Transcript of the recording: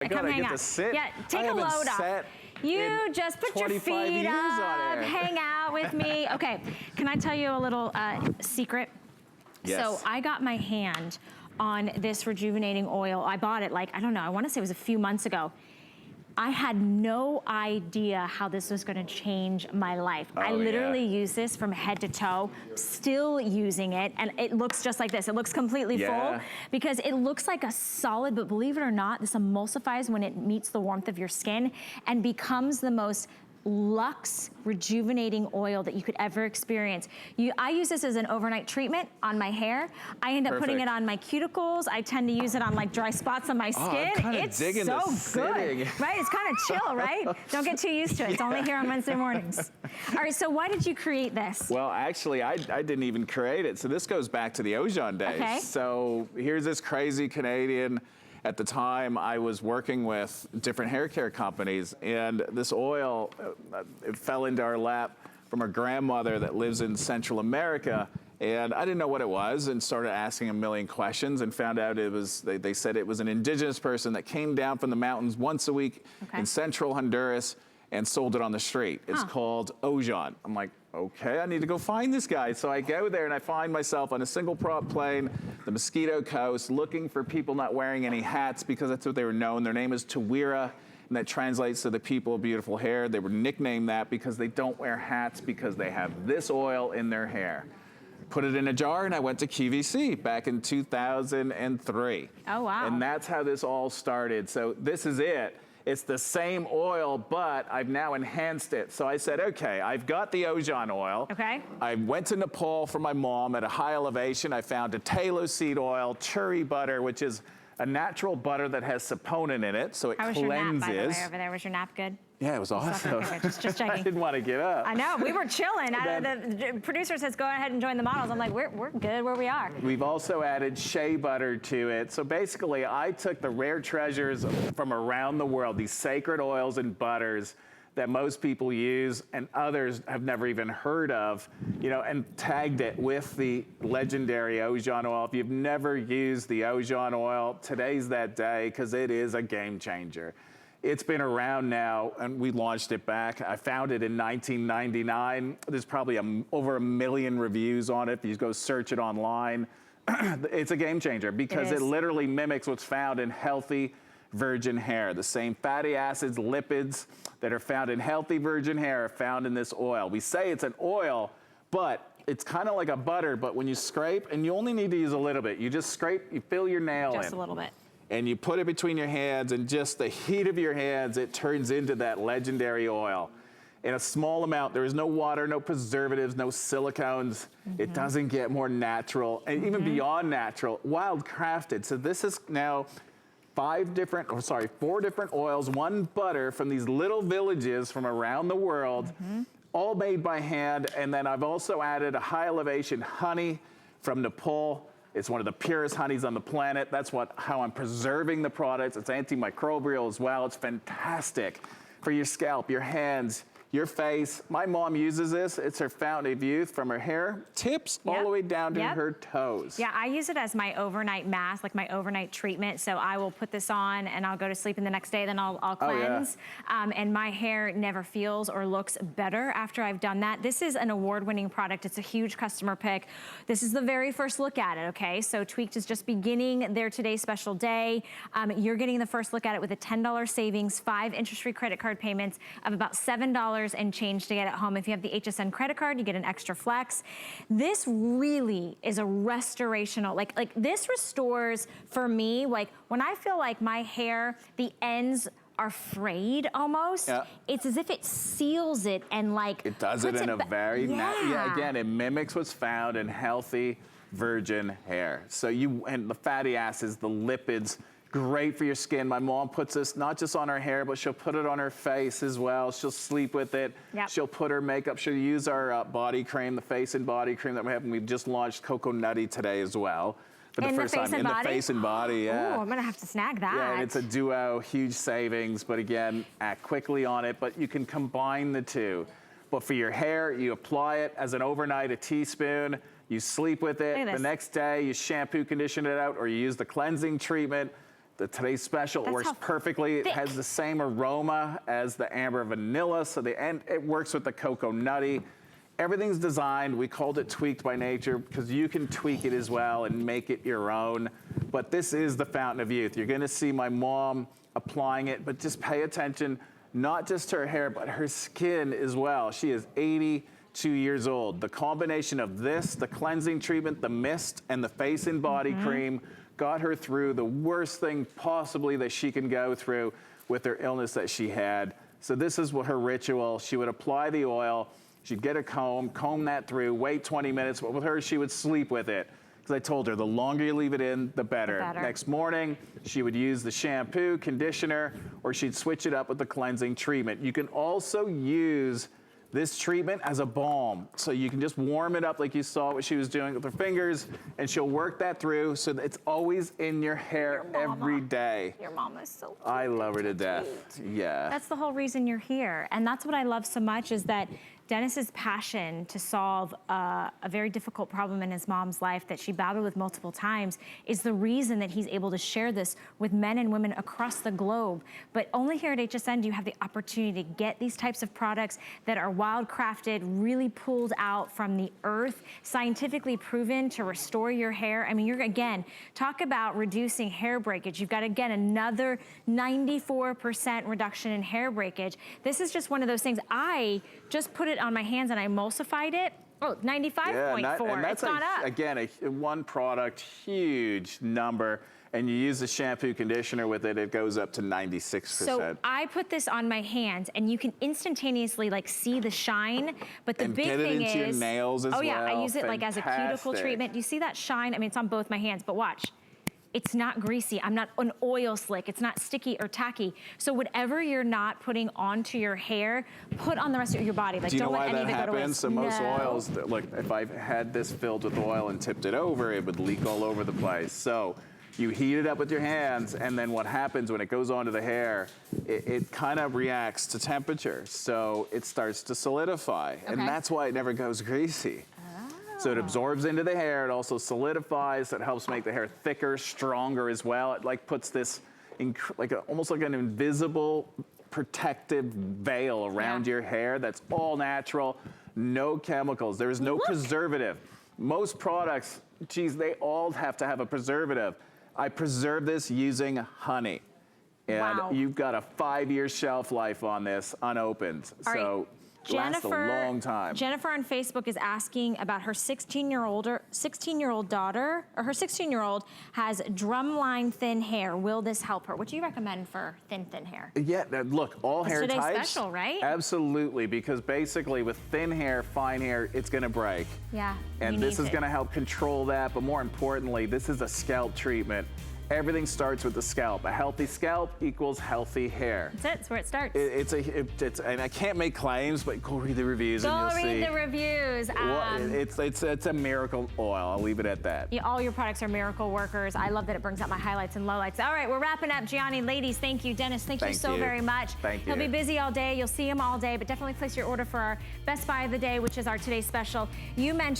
God, I get to sit. Yeah, take a load off. You just put your feet up, hang out with me. Okay, can I tell you a little secret? Yes. So I got my hand on this rejuvenating oil. I bought it like, I don't know, I wanna say it was a few months ago. I had no idea how this was gonna change my life. I literally use this from head to toe, still using it, and it looks just like this. It looks completely full because it looks like a solid, but believe it or not, this emulsifies when it meets the warmth of your skin and becomes the most luxe rejuvenating oil that you could ever experience. I use this as an overnight treatment on my hair. I end up putting it on my cuticles. I tend to use it on like dry spots on my skin. It's so good, right? It's kind of chill, right? Don't get too used to it. It's only here on Wednesday mornings. All right, so why did you create this? Well, actually, I didn't even create it. So this goes back to the Ojon days. Okay. So here's this crazy Canadian. At the time, I was working with different hair care companies, and this oil it fell into our lap from a grandmother that lives in Central America, and I didn't know what it was and started asking a million questions and found out it was, they said it was an indigenous person that came down from the mountains once a week in central Honduras and sold it on the street. It's called Ojon. I'm like, okay, I need to go find this guy. So I go there and I find myself on a single prop plane, the Mosquito Coast, looking for people not wearing any hats because that's what they were known. Their name is Tawira, and that translates to the people of beautiful hair. They were nicknamed that because they don't wear hats because they have this oil in their hair. Put it in a jar and I went to QVC back in 2003. Oh, wow. And that's how this all started. So this is it. It's the same oil, but I've now enhanced it. So I said, okay, I've got the Ojon oil. Okay. I went to Nepal for my mom at a high elevation. I found a talo seed oil, churri butter, which is a natural butter that has saponin in it, so it cleanses. How was your nap, by the way, over there? Was your nap good? Yeah, it was awesome. Just checking. I didn't want to get up. I know, we were chilling. The producer says, go ahead and join the models. I'm like, we're good where we are. We've also added shea butter to it. So basically, I took the rare treasures from around the world, these sacred oils and butters that most people use and others have never even heard of, you know, and tagged it with the legendary Ojon oil. If you've never used the Ojon oil, today's that day because it is a game changer. It's been around now, and we launched it back. I found it in 1999. There's probably over 1 million reviews on it. If you go search it online, it's a game changer because it literally mimics what's found in healthy virgin hair. The same fatty acids, lipids that are found in healthy virgin hair are found in this oil. We say it's an oil, but it's kind of like a butter, but when you scrape, and you only need to use a little bit, you just scrape, you fill your nail in. Just a little bit. And you put it between your hands, and just the heat of your hands, it turns into that legendary oil. In a small amount, there is no water, no preservatives, no silicones. It doesn't get more natural, and even beyond natural, wild crafted. So this is now 4 different oils, 1 butter from these little villages from around the world, all made by hand. And then I've also added a high elevation honey from Nepal. It's one of the purest honeys on the planet. That's how I'm preserving the products. It's antimicrobial as well. It's fantastic for your scalp, your hands, your face. My mom uses this. It's her fountain of youth from her hair tips all the way down to her toes. Yeah, I use it as my overnight mask, like my overnight treatment. So I will put this on and I'll go to sleep, and the next day then I'll cleanse. And my hair never feels or looks better after I've done that. This is an award-winning product. It's a huge customer pick. This is the very first look at it, okay? So Tweaked is just beginning their today's special day. You're getting the first look at it with a $10 savings, 5 interest-free credit card payments of about $7 and change to get it home. If you have the HSN credit card, you get an extra flex. This really is a restorational, like this restores for me, like when I feel like my hair, the ends are frayed almost, it's as if it seals it and like it does it in a very again, it mimics what's found in healthy virgin hair. So and the fatty acids, the lipids, great for your skin. My mom puts this not just on her hair, but she'll put it on her face as well. She'll sleep with it. She'll put her makeup. She'll use our body cream, the face and body cream that we have. And we've just launched Cocoa Nutty today as well. For the first time in the face and body, Oh, I'm gonna have to snag that. Yeah, and it's a duo, huge savings. But again, act quickly on it. But you can combine the two. But for your hair, you apply it as an overnight, a teaspoon. You sleep with it. The next day, you shampoo, condition it out, or you use the cleansing treatment. the today's special That's works how perfectly. It thick. has the same aroma as the amber vanilla, so it works with the cocoa nutty. Everything's designed, we called it tweaked by nature because you can tweak it as well and make it your own. But this is the fountain of youth. You're gonna see my mom applying it, but just pay attention, not just to her hair, but her skin as well. She is 82 years old. The combination of this, the cleansing treatment, the mist, and the face and body cream got her through the worst thing possibly that she can go through with her illness that she had. So this is what her ritual. She would apply the oil, she'd get a comb that through, wait 20 minutes, but with her, she would sleep with it. Because I told her, the longer you leave it in, the better. Next morning, she would use the shampoo, conditioner, or she'd switch it up with the cleansing treatment. You can also use this treatment as a balm. So you can just warm it up like you saw what she was doing with her fingers, and she'll work that through so that it's always in your hair every day. Your mama is so cute. I love her to death. Yeah. That's the whole reason you're here. And that's what I love so much is that Dennis's passion to solve a very difficult problem in his mom's life that she battled with multiple times is the reason that he's able to share this with men and women across the globe. But only here at HSN do you have the opportunity to get these types of products that are wild-crafted, really pulled out from the earth, scientifically proven to restore your hair. I mean, you're, again, talk about reducing hair breakage. You've got, again, another 94% reduction in hair breakage. This is just one of those things. I just put it on my hands and I emulsified it. Oh, 95.4, it's gone up. Again, one product, huge number. And you use the shampoo conditioner with it, it goes up to 96%. So I put this on my hands and you can instantaneously like see the shine, but the big thing is- get it into your nails as well. Oh yeah, I use it like as a cuticle treatment. Do you see that shine? I mean, it's on both my hands, but watch. It's not greasy, I'm not an oil slick, it's not sticky or tacky. So whatever you're not putting onto your hair, put on the rest of your body. Like, Do you know don't why let any that of it go to happens? waste. So most oils, look, if I had this filled with oil and tipped it over, it would leak all over the place. So you heat it up with your hands, and then what happens when it goes onto the hair, it kind of reacts to temperature. So it starts to solidify, and that's why it never goes greasy. So it absorbs into the hair, it also solidifies, it helps make the hair thicker, stronger as well. It like puts this, almost like an invisible protective veil around your hair that's all natural, no chemicals, there is no preservative. Most products, geez, they all have to have a preservative. I preserve this using honey. And you've got a 5-year shelf life on this, unopened. So lasts a long time. Jennifer on Facebook is asking about her 16-year-old daughter, or her 16-year-old has drumline thin hair. Will this help her? What do you recommend for thin hair? Yeah, look, all hair types. Today's special, right? Absolutely, because basically with thin hair, fine hair, it's gonna break. Yeah, and this is gonna help control that, but more importantly, this is a scalp treatment. Everything starts with the scalp. A healthy scalp equals healthy hair. That's it, that's where it starts. And I can't make claims, but go read the reviews and you'll see. Go read the reviews. It's a miracle oil, I'll leave it at that. Yeah, all your products are miracle workers. I love that it brings out my highlights and lowlights. All right, we're wrapping up. Gianni, ladies, thank you. Dennis, thank you so very much. Thank you. He'll be busy all day. You'll see him all day, but definitely place your order for our Best Buy of the Day, which is our today's special. You mentioned